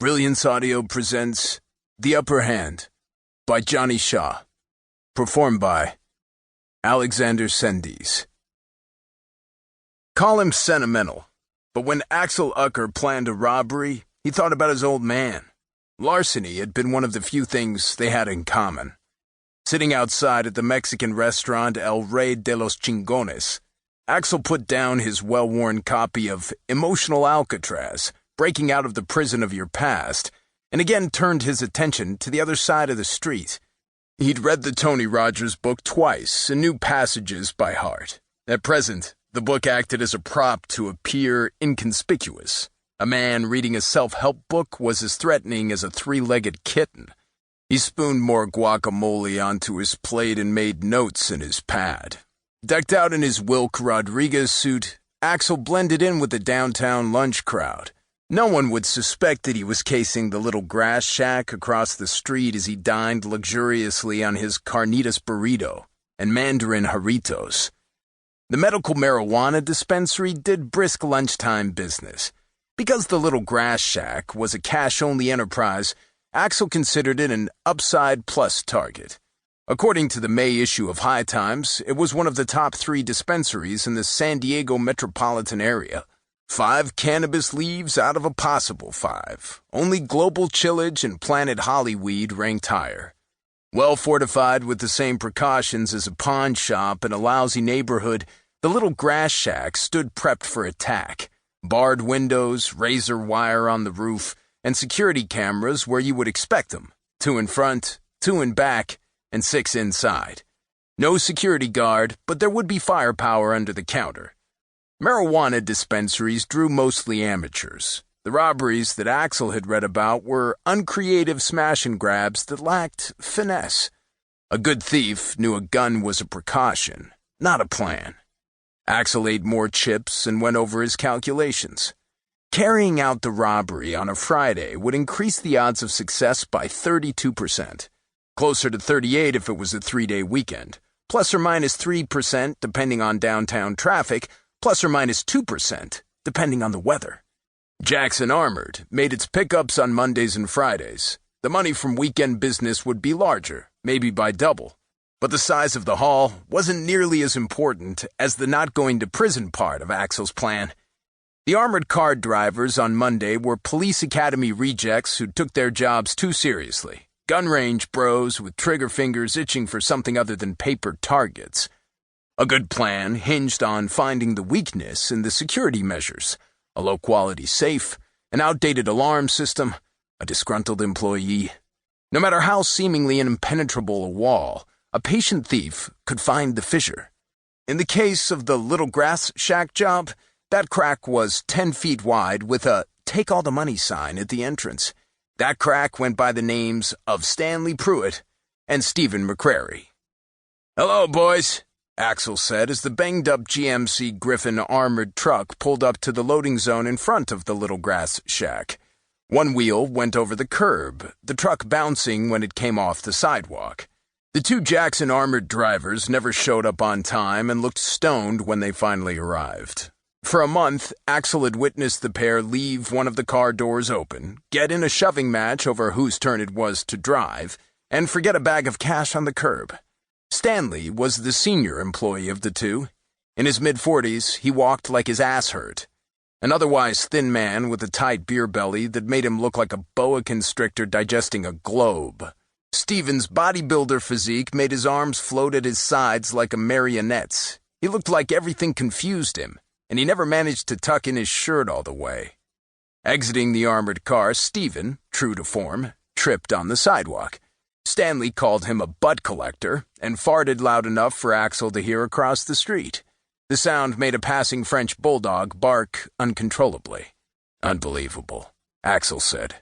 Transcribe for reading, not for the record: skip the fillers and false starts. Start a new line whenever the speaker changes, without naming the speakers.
Brilliance Audio presents The Upper Hand by Johnny Shaw, performed by Alexander Sendies. Call him sentimental, but when Axel Ucker planned a robbery, he thought about his old man. Larceny had been one of the few things they had in common. Sitting outside at the Mexican restaurant El Rey de los Chingones, Axel put down his well-worn copy of Emotional Alcatraz, Breaking Out of the Prison of Your Past, and again turned his attention to the other side of the street. He'd read the Tony Rogers book twice and knew passages by heart. At present, the book acted as a prop to appear inconspicuous. A man reading a self-help book was as threatening as a three-legged kitten. He spooned more guacamole onto his plate and made notes in his pad. Decked out in his Wilk Rodriguez suit, Axel blended in with the downtown lunch crowd. No one would suspect that he was casing the little grass shack across the street as he dined luxuriously on his carnitas burrito and mandarin jarritos. The medical marijuana dispensary did brisk lunchtime business. Because the little grass shack was a cash-only enterprise, Axel considered it an upside plus target. According to the May issue of High Times, it was one of the top 3 dispensaries in the San Diego metropolitan area. 5 cannabis leaves out of a possible 5. Only Global Chillage and Planet Hollyweed ranked higher. Well fortified with the same precautions as a pawn shop in a lousy neighborhood, the little grass shack stood prepped for attack. Barred windows, razor wire on the roof, and security cameras where you would expect them. 2 in front, 2 in back, and 6 inside. No security guard, but there would be firepower under the counter. Marijuana dispensaries drew mostly amateurs. The robberies that Axel had read about were uncreative smash and grabs that lacked finesse. A good thief knew a gun was a precaution, not a plan. Axel ate more chips and went over his calculations. Carrying out the robbery on a Friday would increase the odds of success by 32%. Closer to 38% if it was a 3-day weekend. Plus or minus 3% depending on downtown traffic, plus or minus 2% depending on the weather. Jackson Armored made its pickups on Mondays and Fridays. The money from weekend business would be larger, maybe by double. But the size of the haul wasn't nearly as important as the not going to prison part of Axel's plan. The armored car drivers on Monday were police academy rejects who took their jobs too seriously. Gun range bros with trigger fingers itching for something other than paper targets. A good plan hinged on finding the weakness in the security measures. A low-quality safe, an outdated alarm system, a disgruntled employee. No matter how seemingly impenetrable a wall, a patient thief could find the fissure. In the case of the little grass shack job, that crack was 10 feet wide with a "take all the money" sign at the entrance. That crack went by the names of Stanley Pruitt and Stephen McCrary. "Hello, boys," Axel said as the banged-up GMC Griffin armored truck pulled up to the loading zone in front of the little grass shack. One wheel went over the curb, the truck bouncing when it came off the sidewalk. The 2 Jackson armored drivers never showed up on time and looked stoned when they finally arrived. For a month, Axel had witnessed the pair leave one of the car doors open, get in a shoving match over whose turn it was to drive, and forget a bag of cash on the curb. Stanley was the senior employee of the 2. In his mid-40s, he walked like his ass hurt. An otherwise thin man with a tight beer belly that made him look like a boa constrictor digesting a globe. Stephen's bodybuilder physique made his arms float at his sides like a marionette's. He looked like everything confused him, and he never managed to tuck in his shirt all the way. Exiting the armored car, Stephen, true to form, tripped on the sidewalk. Stanley called him a butt collector and farted loud enough for Axel to hear across the street. The sound made a passing French bulldog bark uncontrollably. "Unbelievable," Axel said.